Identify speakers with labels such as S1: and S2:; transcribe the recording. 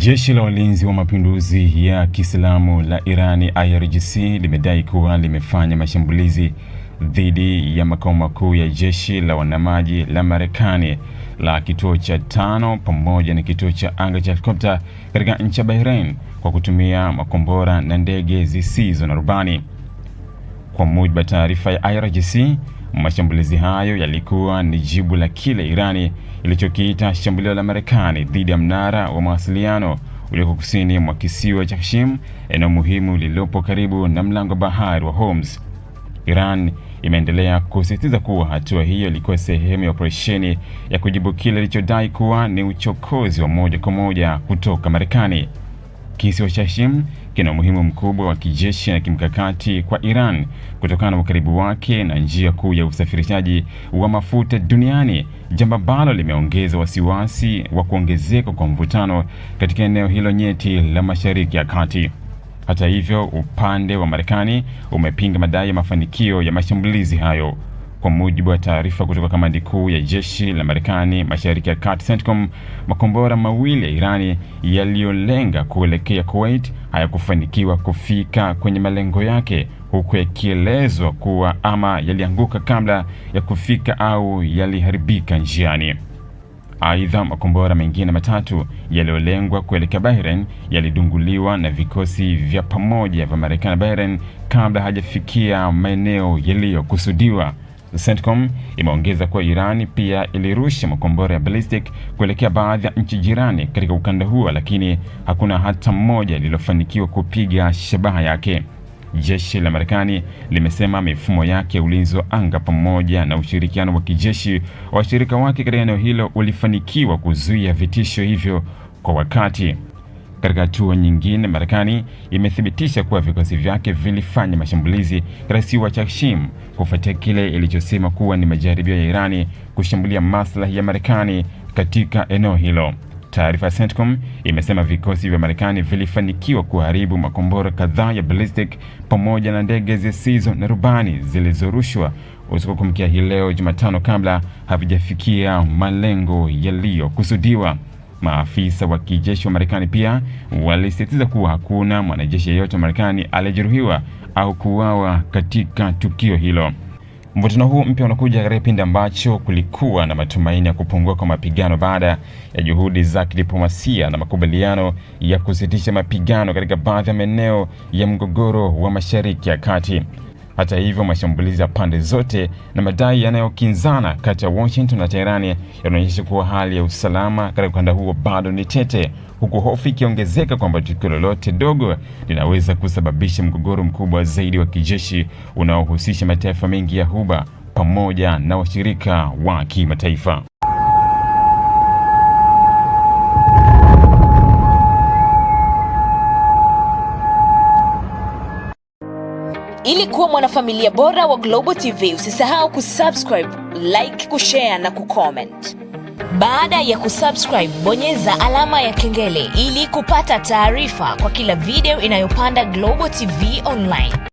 S1: Jeshi la Walinzi wa Mapinduzi ya Kiislamu la Irani IRGC limedai kuwa limefanya mashambulizi dhidi ya makao makuu ya jeshi la wanamaji la Marekani la kituo cha 5 pamoja na kituo cha anga cha helikopta katika nchi ya Bahrain kwa kutumia makombora na ndege zisizo na rubani. Kwa mujibu wa taarifa ya IRGC, mashambulizi hayo yalikuwa ni jibu la kile Irani ilichokiita shambulio la Marekani dhidi ya mnara wa mawasiliano ulioko kusini mwa kisiwa cha Qassim, eneo muhimu lililopo karibu na mlango bahari wa Hormuz. Iran imeendelea kusisitiza kuwa hatua hiyo ilikuwa sehemu ya operesheni ya kujibu kile ilichodai kuwa ni uchokozi wa moja kwa moja kutoka Marekani. Kisiwa cha Qassim kina umuhimu mkubwa wa kijeshi na kimkakati kwa Iran kutokana na ukaribu wake na njia kuu ya usafirishaji wa mafuta duniani, jambo ambalo limeongeza wasiwasi wa kuongezeka kwa mvutano katika eneo hilo nyeti la Mashariki ya Kati. Hata hivyo, upande wa Marekani umepinga madai ya mafanikio ya mashambulizi hayo. Kwa mujibu wa taarifa kutoka kamandi kuu ya jeshi la Marekani Mashariki ya Kati CENTCOM, makombora mawili ya Irani yaliyolenga kuelekea Kuwait hayakufanikiwa kufika kwenye malengo yake, huku yakielezwa kuwa ama yalianguka kabla ya kufika au yaliharibika njiani. Aidha, makombora mengine matatu yaliyolengwa kuelekea Bahrain yalidunguliwa na vikosi vya pamoja vya Marekani na Bahrain kabla hajafikia maeneo yaliyokusudiwa. CENTCOM imeongeza kuwa Iran pia ilirusha makombora ya ballistic kuelekea baadhi ya nchi jirani katika ukanda huo, lakini hakuna hata mmoja lililofanikiwa kupiga shabaha yake. Jeshi la Marekani limesema mifumo yake ya ulinzi wa anga pamoja na ushirikiano wa kijeshi wa washirika wake katika eneo hilo ulifanikiwa kuzuia vitisho hivyo kwa wakati. Katika hatua nyingine, Marekani imethibitisha kuwa vikosi vyake vilifanya mashambulizi katika kisiwa cha Qassim kufuatia kile ilichosema kuwa ni majaribio ya Irani kushambulia maslahi ya Marekani katika eneo hilo. Taarifa ya CENTCOM imesema vikosi vya Marekani vilifanikiwa kuharibu makombora kadhaa ya ballistic pamoja na ndege zisizo na rubani zilizorushwa usiku kuamkia hii leo Jumatano kabla havijafikia malengo yaliyokusudiwa. Maafisa wa kijeshi wa Marekani pia walisisitiza kuwa hakuna mwanajeshi yeyote wa Marekani aliyejeruhiwa au kuuawa katika tukio hilo. Mvutano huu mpya unakuja katika kipindi ambacho kulikuwa na matumaini ya kupungua kwa mapigano baada ya juhudi za kidiplomasia na makubaliano ya kusitisha mapigano katika baadhi ya maeneo ya mgogoro wa Mashariki ya Kati. Hata hivyo, mashambulizi ya pande zote na madai yanayokinzana kati ya Washington na Tehran yanaonyesha kuwa hali ya usalama katika ukanda huo bado ni tete, huku hofu ikiongezeka kwamba tukio lolote dogo linaweza kusababisha mgogoro mkubwa zaidi wa kijeshi unaohusisha mataifa mengi ya Ghuba pamoja na washirika wa kimataifa.
S2: Ili kuwa mwanafamilia bora wa Global TV, usisahau kusubscribe, like, kushare na kucomment. Baada ya kusubscribe, bonyeza alama ya kengele ili kupata taarifa kwa kila video inayopanda Global TV Online.